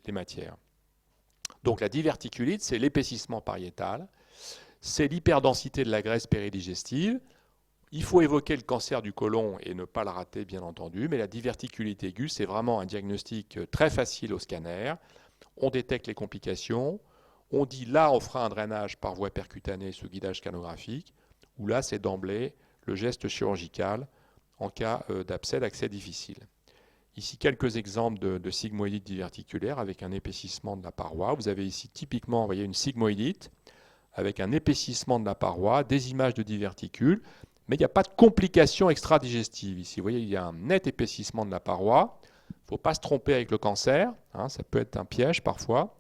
les matières. Donc la diverticulite, c'est l'épaississement pariétal, c'est l'hyperdensité de la graisse péridigestive. Il faut évoquer le cancer du côlon et ne pas le rater, bien entendu, mais la diverticulite aiguë, c'est vraiment un diagnostic très facile au scanner. On détecte les complications, on dit là, on fera un drainage par voie percutanée sous guidage scanographique, ou là, c'est d'emblée le geste chirurgical en cas d'abcès, d'accès difficile. Ici, quelques exemples de sigmoïdite diverticulaire avec un épaississement de la paroi. Vous avez ici typiquement, vous voyez, une sigmoïdite avec un épaississement de la paroi, des images de diverticules, mais il n'y a pas de complications extra-digestives. Ici, vous voyez, il y a un net épaississement de la paroi. Il ne faut pas se tromper avec le cancer, hein, ça peut être un piège parfois.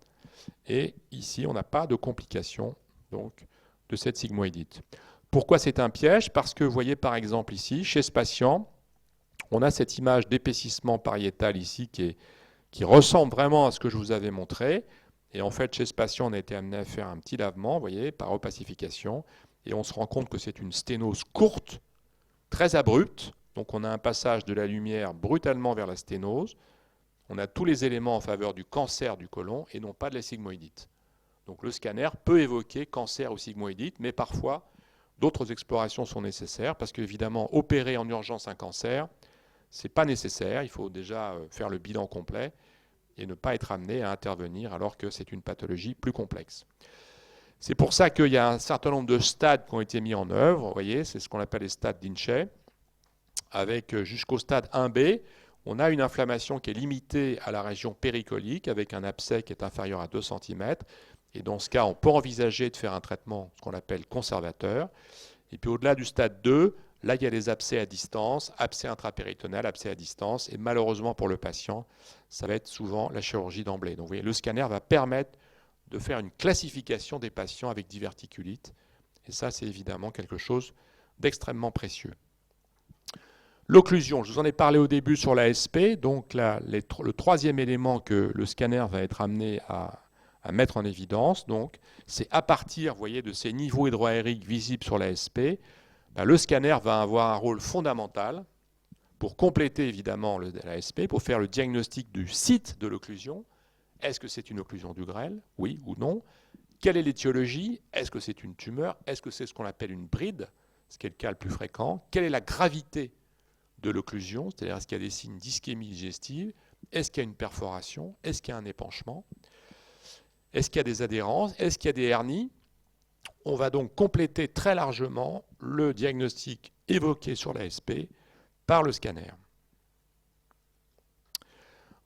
Et ici, on n'a pas de complications donc, de cette sigmoïdite. Pourquoi c'est un piège? Parce que vous voyez par exemple ici, chez ce patient, on a cette image d'épaississement pariétal ici qui ressemble vraiment à ce que je vous avais montré. Et en fait, chez ce patient, on a été amené à faire un petit lavement, vous voyez, par opacification. Et on se rend compte que c'est une sténose courte, très abrupte. Donc on a un passage de la lumière brutalement vers la sténose. On a tous les éléments en faveur du cancer du côlon et non pas de la sigmoïdite. Donc le scanner peut évoquer cancer ou sigmoïdite, mais parfois d'autres explorations sont nécessaires parce qu'évidemment, opérer en urgence un cancer, ce n'est pas nécessaire. Il faut déjà faire le bilan complet et ne pas être amené à intervenir alors que c'est une pathologie plus complexe. C'est pour ça qu'il y a un certain nombre de stades qui ont été mis en œuvre. Vous voyez, c'est ce qu'on appelle les stades d'Inchey. Avec jusqu'au stade 1B, on a une inflammation qui est limitée à la région péricolique avec un abcès qui est inférieur à 2 cm. Et dans ce cas, on peut envisager de faire un traitement, ce qu'on appelle conservateur. Et puis au-delà du stade 2, là, il y a les abcès à distance, abcès intrapéritonéal, abcès à distance. Et malheureusement pour le patient, ça va être souvent la chirurgie d'emblée. Donc vous voyez, le scanner va permettre de faire une classification des patients avec diverticulite. Et ça, c'est évidemment quelque chose d'extrêmement précieux. L'occlusion, je vous en ai parlé au début sur l'ASP. Donc le troisième élément que le scanner va être amené à mettre en évidence, donc, c'est à partir, vous voyez, de ces niveaux hydroaériques visibles sur l'ASP, le scanner va avoir un rôle fondamental pour compléter évidemment l'ASP, pour faire le diagnostic du site de l'occlusion. Est-ce que c'est une occlusion du grêle? Oui ou non? Quelle est l'étiologie? Est-ce que c'est une tumeur? Est-ce que c'est ce qu'on appelle une bride, ce qui est le cas le plus fréquent? Quelle est la gravité de l'occlusion? C'est-à-dire, est-ce qu'il y a des signes d'ischémie digestive? Est-ce qu'il y a une perforation? Est-ce qu'il y a un épanchement? Est-ce qu'il y a des adhérences? Est-ce qu'il y a des hernies? On va donc compléter très largement le diagnostic évoqué sur l'ASP par le scanner.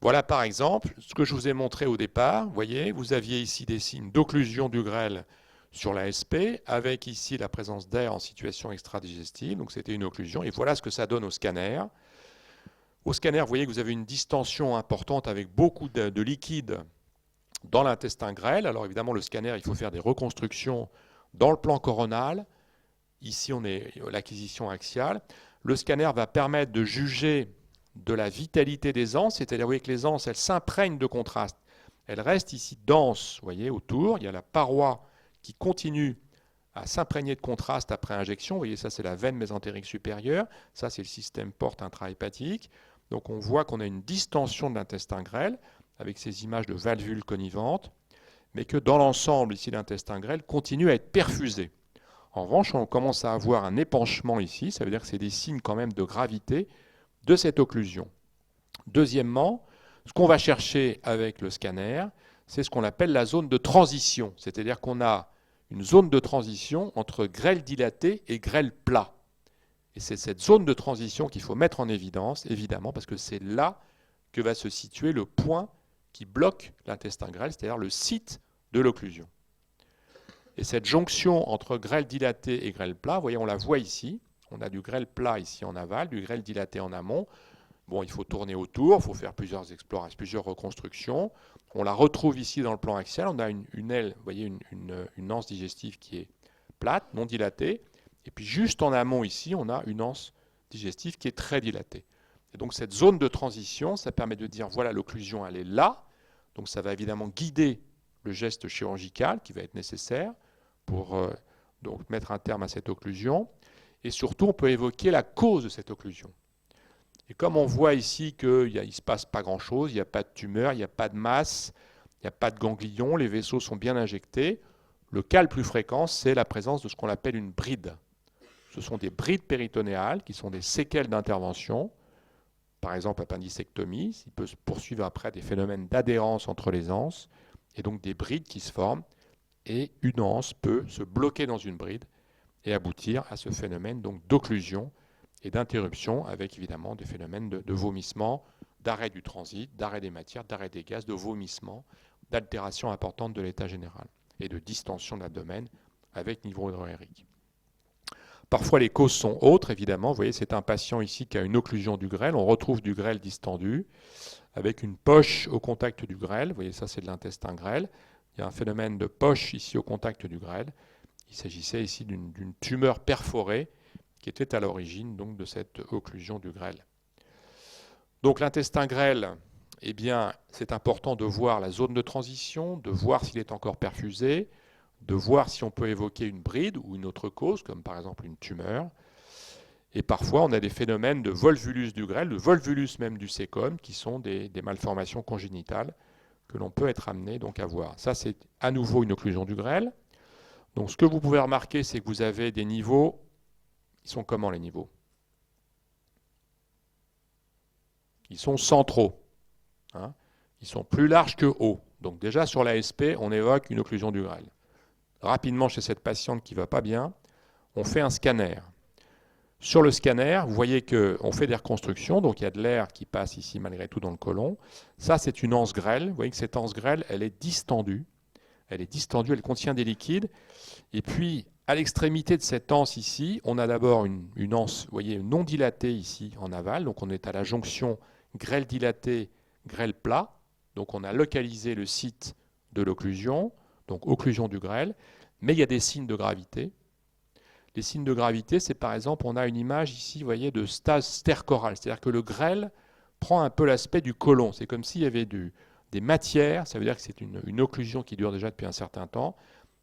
Voilà par exemple ce que je vous ai montré au départ. Vous voyez, vous aviez ici des signes d'occlusion du grêle sur l'ASP, avec ici la présence d'air en situation extradigestive. Donc c'était une occlusion. Et voilà ce que ça donne au scanner. Au scanner, vous voyez que vous avez une distension importante avec beaucoup de liquide dans l'intestin grêle. Alors évidemment, le scanner, il faut faire des reconstructions dans le plan coronal. Ici, on est l'acquisition axiale. Le scanner va permettre de juger de la vitalité des anses, c'est-à-dire vous voyez que les anses, elles s'imprègnent de contraste. Elles restent ici denses, vous voyez, autour. Il y a la paroi qui continue à s'imprégner de contraste après injection. Vous voyez, ça, c'est la veine mésentérique supérieure. Ça, c'est le système porte intrahépatique. Donc, on voit qu'on a une distension de l'intestin grêle avec ces images de valvules connivantes, mais que dans l'ensemble, ici, l'intestin grêle continue à être perfusé. En revanche, on commence à avoir un épanchement ici. Ça veut dire que c'est des signes quand même de gravité de cette occlusion. Deuxièmement, ce qu'on va chercher avec le scanner, c'est ce qu'on appelle la zone de transition. C'est-à-dire qu'on a une zone de transition entre grêle dilaté et grêle plat. Et c'est cette zone de transition qu'il faut mettre en évidence, évidemment, parce que c'est là que va se situer le point qui bloque l'intestin grêle, c'est-à-dire le site de l'occlusion. Et cette jonction entre grêle dilaté et grêle plat, vous voyez, on la voit ici. On a du grêle plat ici en aval, du grêle dilaté en amont. Bon, il faut tourner autour, il faut faire plusieurs explorations, plusieurs reconstructions. On la retrouve ici dans le plan axial. On a une aile, vous voyez, une anse digestive qui est plate, non dilatée. Et puis juste en amont ici, on a une anse digestive qui est très dilatée. Et donc cette zone de transition, ça permet de dire, voilà, l'occlusion, elle est là. Donc ça va évidemment guider le geste chirurgical qui va être nécessaire pour donc mettre un terme à cette occlusion. Et surtout, on peut évoquer la cause de cette occlusion. Et comme on voit ici qu'il ne se passe pas grand-chose, il n'y a pas de tumeur, il n'y a pas de masse, il n'y a pas de ganglion, les vaisseaux sont bien injectés, le cas le plus fréquent, c'est la présence de ce qu'on appelle une bride. Ce sont des brides péritonéales qui sont des séquelles d'intervention, par exemple appendicectomie, il peut se poursuivre après des phénomènes d'adhérence entre les anses, et donc des brides qui se forment, et une anse peut se bloquer dans une bride et aboutir à ce phénomène d'occlusion et d'interruption, avec évidemment des phénomènes de vomissement, d'arrêt du transit, d'arrêt des matières, d'arrêt des gaz, de vomissement, d'altération importante de l'état général et de distension de l'abdomen avec niveau hydroaérique. Parfois, les causes sont autres, évidemment. Vous voyez, c'est un patient ici qui a une occlusion du grêle. On retrouve du grêle distendu avec une poche au contact du grêle. Vous voyez, ça, c'est de l'intestin grêle. Il y a un phénomène de poche ici au contact du grêle. Il s'agissait ici d'une tumeur perforée qui était à l'origine donc de cette occlusion du grêle. Donc l'intestin grêle, eh bien, c'est important de voir la zone de transition, de voir s'il est encore perfusé, de voir si on peut évoquer une bride ou une autre cause, comme par exemple une tumeur. Et parfois, on a des phénomènes de volvulus du grêle, de volvulus même du cécum, qui sont des malformations congénitales que l'on peut être amené donc à voir. Ça, c'est à nouveau une occlusion du grêle. Donc, ce que vous pouvez remarquer, c'est que vous avez des niveaux. Ils sont comment, les niveaux? Ils sont centraux. Hein, ils sont plus larges que hauts. Donc, déjà, sur l'ASP, on évoque une occlusion du grêle. Rapidement, chez cette patiente qui ne va pas bien, on fait un scanner. Sur le scanner, vous voyez qu'on fait des reconstructions, donc il y a de l'air qui passe ici malgré tout dans le côlon. Ça, c'est une anse grêle. Vous voyez que cette anse grêle, elle est distendue. Elle est distendue, elle contient des liquides. Et puis, à l'extrémité de cette anse ici, on a d'abord une anse, vous voyez, non dilatée ici en aval. Donc on est à la jonction grêle dilatée, grêle plat. Donc on a localisé le site de l'occlusion, donc occlusion du grêle. Mais il y a des signes de gravité. Les signes de gravité, c'est par exemple, on a une image ici, vous voyez, de stase stercorale. C'est-à-dire que le grêle prend un peu l'aspect du côlon. C'est comme s'il y avait des matières, ça veut dire que c'est une occlusion qui dure déjà depuis un certain temps,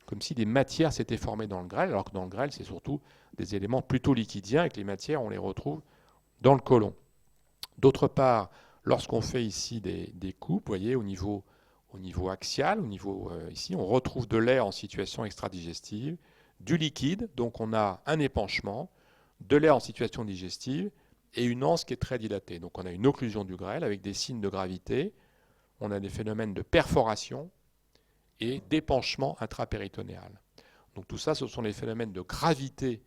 comme si des matières s'étaient formées dans le grêle, alors que dans le grêle, c'est surtout des éléments plutôt liquidiens, et que les matières, on les retrouve dans le côlon. D'autre part, lorsqu'on fait ici des coupes, vous voyez, au niveau axial, ici, on retrouve de l'air en situation extradigestive, du liquide, donc on a un épanchement, de l'air en situation digestive et une anse qui est très dilatée. Donc on a une occlusion du grêle avec des signes de gravité, on a des phénomènes de perforation et d'épanchement intrapéritonéal. Donc tout ça, ce sont les phénomènes de gravité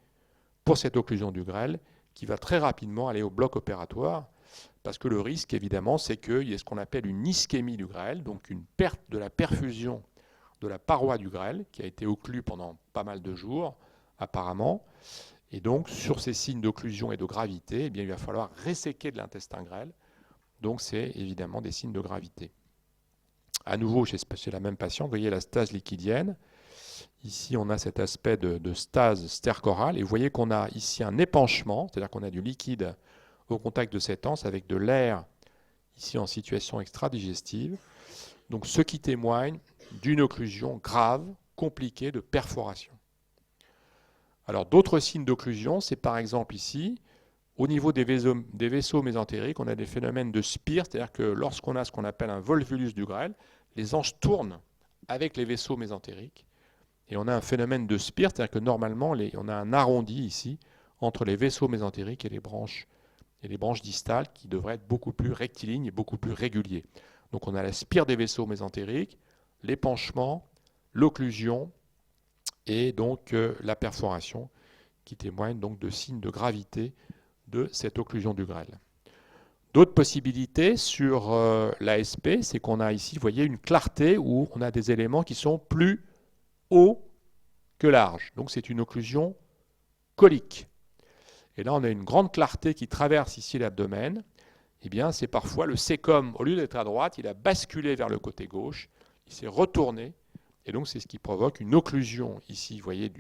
pour cette occlusion du grêle qui va très rapidement aller au bloc opératoire parce que le risque, évidemment, c'est qu'il y ait ce qu'on appelle une ischémie du grêle, donc une perte de la perfusion de la paroi du grêle, qui a été occlue pendant pas mal de jours, apparemment. Et donc, sur ces signes d'occlusion et de gravité, eh bien, il va falloir resséquer de l'intestin grêle. Donc, c'est évidemment des signes de gravité. À nouveau, chez la même patiente, vous voyez la stase liquidienne. Ici, on a cet aspect de stase stercorale. Et vous voyez qu'on a ici un épanchement, c'est-à-dire qu'on a du liquide au contact de cette anse avec de l'air ici en situation extradigestive. Donc, ce qui témoigne d'une occlusion grave, compliquée de perforation. Alors d'autres signes d'occlusion, c'est par exemple ici, au niveau des vaisseaux mésentériques, on a des phénomènes de spire, c'est-à-dire que lorsqu'on a ce qu'on appelle un volvulus du grêle, les anses tournent avec les vaisseaux mésentériques, et on a un phénomène de spire, c'est-à-dire que normalement, on a un arrondi ici, entre les vaisseaux mésentériques et les branches distales, qui devraient être beaucoup plus rectilignes et beaucoup plus réguliers. Donc on a la spire des vaisseaux mésentériques, l'épanchement, l'occlusion et donc la perforation qui témoignent donc de signes de gravité de cette occlusion du grêle. D'autres possibilités sur l'ASP, c'est qu'on a ici, vous voyez, une clarté où on a des éléments qui sont plus hauts que larges. Donc c'est une occlusion colique. Et là, on a une grande clarté qui traverse ici l'abdomen. Eh bien, c'est parfois le cécum, au lieu d'être à droite, il a basculé vers le côté gauche. Il s'est retourné, et donc c'est ce qui provoque une occlusion ici, vous voyez,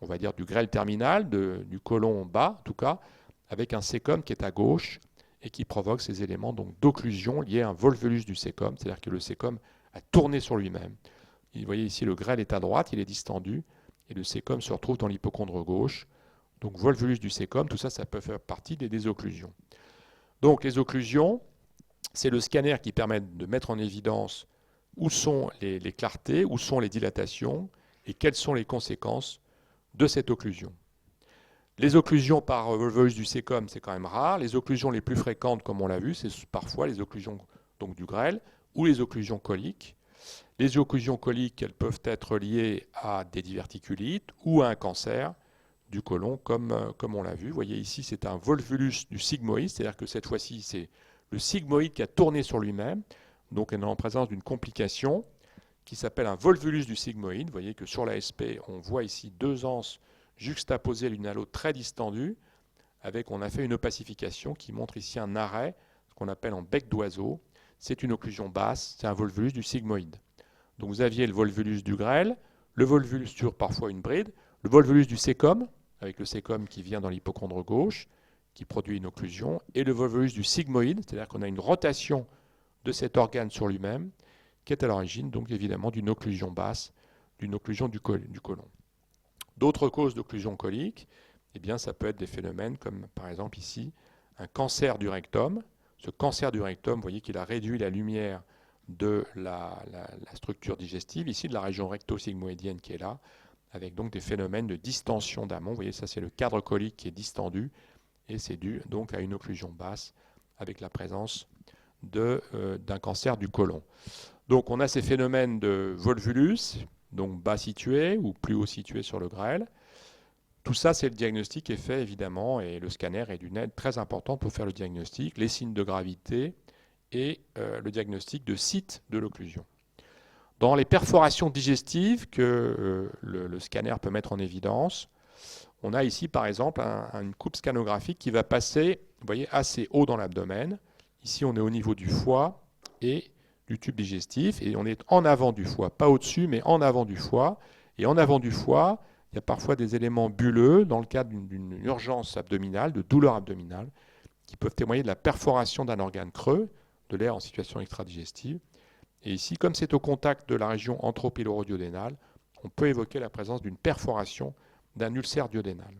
on va dire du grêle terminal, du côlon bas en tout cas, avec un cécum qui est à gauche et qui provoque ces éléments d'occlusion liés à un volvulus du cécum, c'est-à-dire que le cécum a tourné sur lui-même. Vous voyez ici, le grêle est à droite, il est distendu, et le cécum se retrouve dans l'hypochondre gauche. Donc volvulus du cécum, tout ça, ça peut faire partie des désocclusions. Donc les occlusions, c'est le scanner qui permet de mettre en évidence où sont les clartés, où sont les dilatations et quelles sont les conséquences de cette occlusion. Les occlusions par volvulus du sécom, c'est quand même rare. Les occlusions les plus fréquentes, comme on l'a vu, c'est parfois les occlusions donc, du grêle ou les occlusions coliques. Les occlusions coliques, elles peuvent être liées à des diverticulites ou à un cancer du côlon, comme on l'a vu. Vous voyez ici, c'est un volvulus du sigmoïde, c'est-à-dire que cette fois-ci, c'est le sigmoïde qui a tourné sur lui-même. Donc, on est en présence d'une complication qui s'appelle un volvulus du sigmoïde. Vous voyez que sur l'ASP, on voit ici deux anses juxtaposées l'une à l'autre, très distendues, on a fait une opacification qui montre ici un arrêt, ce qu'on appelle en bec d'oiseau. C'est une occlusion basse, c'est un volvulus du sigmoïde. Donc vous aviez le volvulus du grêle, le volvulus sur parfois une bride, le volvulus du sécom, avec le sécom qui vient dans l'hypochondre gauche, qui produit une occlusion, et le volvulus du sigmoïde, c'est-à-dire qu'on a une rotation de cet organe sur lui-même, qui est à l'origine donc évidemment d'une occlusion basse, d'une occlusion du côlon. D'autres causes d'occlusion colique, eh bien, ça peut être des phénomènes comme par exemple ici un cancer du rectum. Ce cancer du rectum, vous voyez qu'il a réduit la lumière de la structure digestive, ici de la région recto-sigmoïdienne qui est là, avec donc des phénomènes de distension d'amont. Vous voyez, ça c'est le cadre colique qui est distendu, et c'est dû donc à une occlusion basse avec la présence d'un cancer du côlon. Donc on a ces phénomènes de volvulus, donc bas situé ou plus haut situé sur le grêle. Tout ça, c'est le diagnostic qui est fait évidemment, et le scanner est d'une aide très importante pour faire le diagnostic, les signes de gravité et le diagnostic de site de l'occlusion. Dans les perforations digestives que le scanner peut mettre en évidence, on a ici par exemple une coupe scanographique qui va passer, vous voyez, assez haut dans l'abdomen. Ici, on est au niveau du foie et du tube digestif, et on est en avant du foie, pas au-dessus, mais en avant du foie. Et en avant du foie, il y a parfois des éléments bulleux dans le cadre d'une urgence abdominale, de douleur abdominale, qui peuvent témoigner de la perforation d'un organe creux, de l'air en situation extradigestive. Et ici, comme c'est au contact de la région anthropyloro-duodénale, on peut évoquer la présence d'une perforation d'un ulcère duodénal.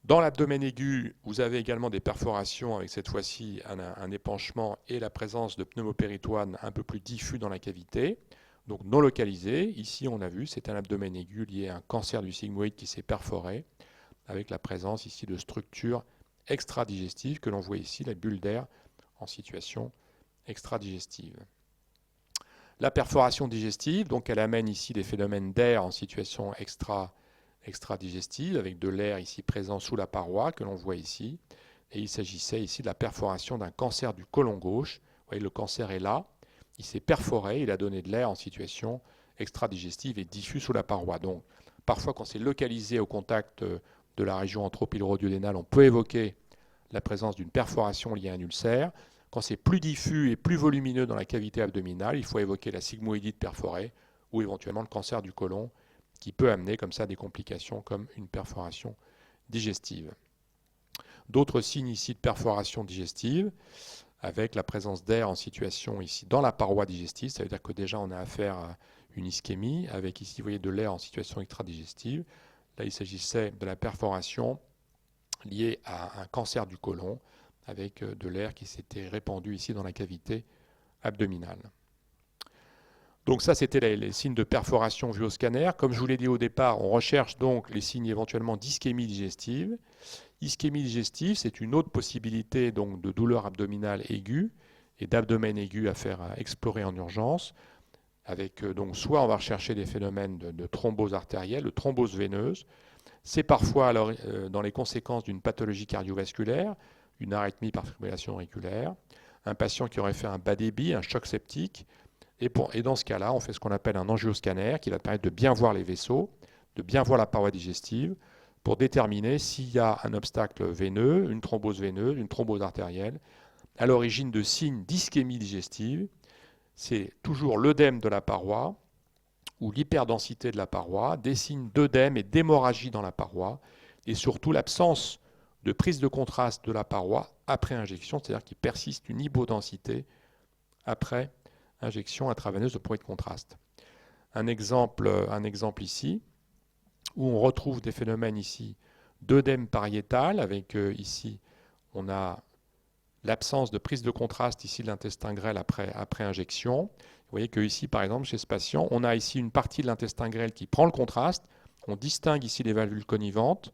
Dans l'abdomen aigu, vous avez également des perforations avec cette fois-ci un épanchement et la présence de pneumopéritoine un peu plus diffus dans la cavité, donc non localisé. Ici, on a vu, c'est un abdomen aigu lié à un cancer du sigmoïde qui s'est perforé, avec la présence ici de structures extradigestives que l'on voit ici, la bulle d'air en situation extradigestive. La perforation digestive, donc elle amène ici des phénomènes d'air en situation extradigestive, avec de l'air ici présent sous la paroi que l'on voit ici. Et il s'agissait ici de la perforation d'un cancer du côlon gauche. Vous voyez, le cancer est là, il s'est perforé, il a donné de l'air en situation extradigestive et diffus sous la paroi. Donc, parfois, quand c'est localisé au contact de la région anthropyloro-duodénale, on peut évoquer la présence d'une perforation liée à un ulcère. Quand c'est plus diffus et plus volumineux dans la cavité abdominale, il faut évoquer la sigmoïdite perforée ou éventuellement le cancer du côlon qui peut amener comme ça des complications comme une perforation digestive. D'autres signes ici de perforation digestive avec la présence d'air en situation ici dans la paroi digestive, ça veut dire que déjà on a affaire à une ischémie avec ici vous voyez de l'air en situation extradigestive. Là il s'agissait de la perforation liée à un cancer du côlon avec de l'air qui s'était répandu ici dans la cavité abdominale. Donc ça, c'était les signes de perforation vus au scanner. Comme je vous l'ai dit au départ, on recherche donc les signes éventuellement d'ischémie digestive. Ischémie digestive, c'est une autre possibilité donc, de douleur abdominale aiguë et d'abdomen aigu à faire explorer en urgence. Avec, donc, soit on va rechercher des phénomènes de thrombose artérielle, de thrombose veineuse. C'est parfois alors, dans les conséquences d'une pathologie cardiovasculaire, une arythmie par fibrillation auriculaire, un patient qui aurait fait un bas débit, un choc septique, et dans ce cas-là, on fait ce qu'on appelle un angioscanner qui va permettre de bien voir les vaisseaux, de bien voir la paroi digestive, pour déterminer s'il y a un obstacle veineux, une thrombose artérielle, à l'origine de signes d'ischémie digestive. C'est toujours l'œdème de la paroi ou l'hyperdensité de la paroi, des signes d'œdème et d'hémorragie dans la paroi, et surtout l'absence de prise de contraste de la paroi après injection, c'est-à-dire qu'il persiste une hypodensité après injection intraveineuse de produit de contraste. Un exemple ici, où on retrouve des phénomènes ici d'œdème pariétal, avec ici, on a l'absence de prise de contraste ici de l'intestin grêle après injection. Vous voyez que ici, par exemple, chez ce patient, on a ici une partie de l'intestin grêle qui prend le contraste. On distingue ici les valvules connivantes,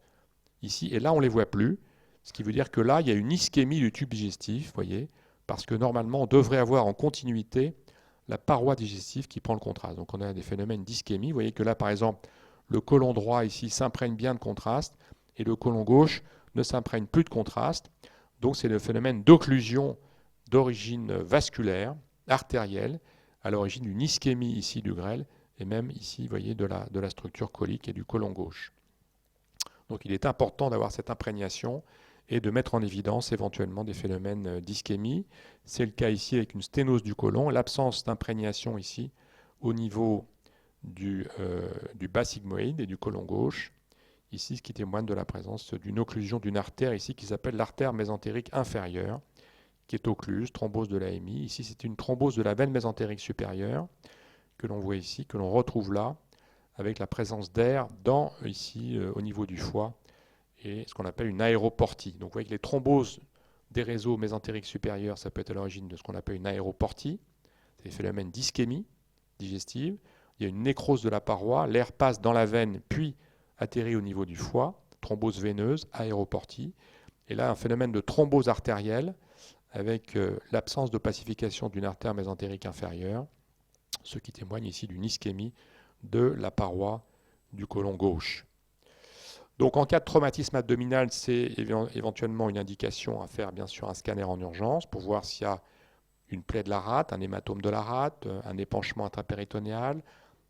ici, et là, on ne les voit plus. Ce qui veut dire que là, il y a une ischémie du tube digestif, vous voyez, parce que normalement, on devrait avoir en continuité la paroi digestive qui prend le contraste. Donc, on a des phénomènes d'ischémie. Vous voyez que là, par exemple, le côlon droit ici s'imprègne bien de contraste et le côlon gauche ne s'imprègne plus de contraste. Donc, c'est le phénomène d'occlusion d'origine vasculaire, artérielle, à l'origine d'une ischémie ici du grêle et même ici, vous voyez, de la structure colique et du côlon gauche. Donc, il est important d'avoir cette imprégnation et de mettre en évidence éventuellement des phénomènes d'ischémie. C'est le cas ici avec une sténose du côlon, l'absence d'imprégnation ici au niveau du bas sigmoïde et du côlon gauche, ici ce qui témoigne de la présence d'une occlusion d'une artère ici qui s'appelle l'artère mésentérique inférieure, qui est occluse, thrombose de l'AMI. Ici c'est une thrombose de la veine mésentérique supérieure que l'on voit ici, que l'on retrouve là, avec la présence d'air ici au niveau du foie, et ce qu'on appelle une aéroportie. Donc vous voyez que les thromboses des réseaux mésentériques supérieurs, ça peut être à l'origine de ce qu'on appelle une aéroportie. C'est des phénomènes d'ischémie digestive. Il y a une nécrose de la paroi, l'air passe dans la veine, puis atterrit au niveau du foie, thrombose veineuse, aéroportie. Et là, un phénomène de thrombose artérielle avec l'absence de pacification d'une artère mésentérique inférieure, ce qui témoigne ici d'une ischémie de la paroi du côlon gauche. Donc en cas de traumatisme abdominal, c'est éventuellement une indication à faire bien sûr un scanner en urgence pour voir s'il y a une plaie de la rate, un hématome de la rate, un épanchement intrapéritonéal,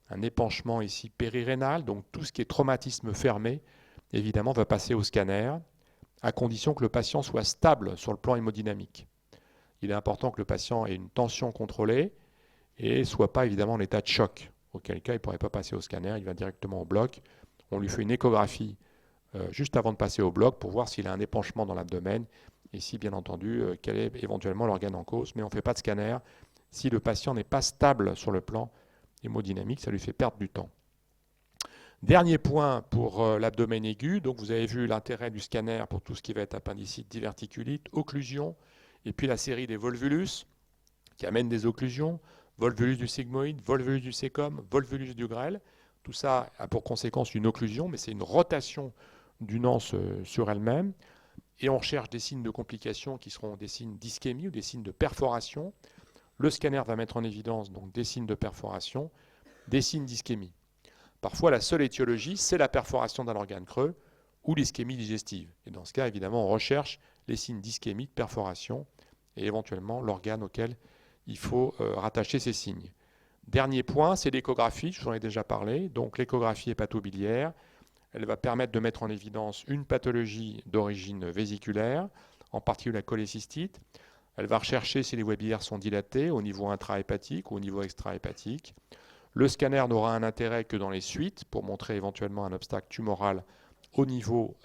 un épanchement ici périrénal. Donc tout ce qui est traumatisme fermé, évidemment, va passer au scanner, à condition que le patient soit stable sur le plan hémodynamique. Il est important que le patient ait une tension contrôlée et ne soit pas évidemment en état de choc, auquel cas il ne pourrait pas passer au scanner, il va directement au bloc. On lui fait une échographie juste avant de passer au bloc pour voir s'il a un épanchement dans l'abdomen et si, bien entendu, quel est éventuellement l'organe en cause. Mais on ne fait pas de scanner si le patient n'est pas stable sur le plan hémodynamique, ça lui fait perdre du temps. Dernier point pour l'abdomen aigu. Donc vous avez vu l'intérêt du scanner pour tout ce qui va être appendicite, diverticulite, occlusion, et puis la série des volvulus qui amènent des occlusions, volvulus du sigmoïde, volvulus du sécom, volvulus du grêle. Tout ça a pour conséquence une occlusion, mais c'est une rotation d'une anse sur elle-même. Et on recherche des signes de complications qui seront des signes d'ischémie ou des signes de perforation. Le scanner va mettre en évidence donc des signes de perforation, des signes d'ischémie. Parfois, la seule étiologie, c'est la perforation d'un organe creux ou l'ischémie digestive. Et dans ce cas, évidemment, on recherche les signes d'ischémie, de perforation, et éventuellement l'organe auquel il faut rattacher ces signes. Dernier point, c'est l'échographie, je vous en ai déjà parlé. Donc l'échographie hépatobiliaire, elle va permettre de mettre en évidence une pathologie d'origine vésiculaire, en particulier la cholécystite. Elle va rechercher si les voies biliaires sont dilatées au niveau intrahépatique ou au niveau extrahépatique. Le scanner n'aura un intérêt que dans les suites pour montrer éventuellement un obstacle tumoral au niveau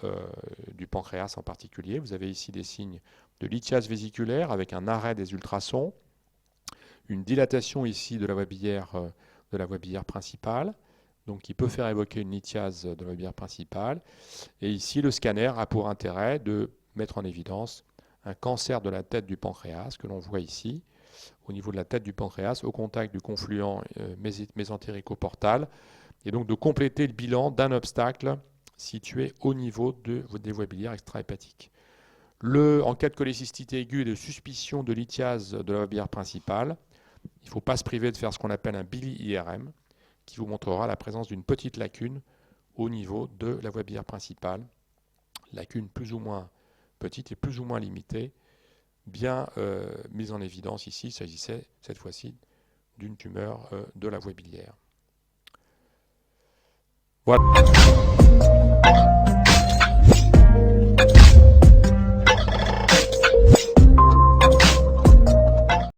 du pancréas en particulier. Vous avez ici des signes de lithiase vésiculaire avec un arrêt des ultrasons, une dilatation ici de la voie biliaire principale, donc qui peut faire évoquer une lithiase de la voie biliaire principale. Et ici, le scanner a pour intérêt de mettre en évidence un cancer de la tête du pancréas que l'on voit ici, au niveau de la tête du pancréas, au contact du confluent mésentérico-portal, et donc de compléter le bilan d'un obstacle situé au niveau des voies biliaires extrahépatiques. En cas de cholécystite aiguë et de suspicion de lithiase de la voie biliaire principale, il ne faut pas se priver de faire ce qu'on appelle un bili-IRM, qui vous montrera la présence d'une petite lacune au niveau de la voie biliaire principale. Lacune plus ou moins petite et plus ou moins limitée, bien mise en évidence ici. Il s'agissait cette fois-ci d'une tumeur de la voie biliaire. Voilà.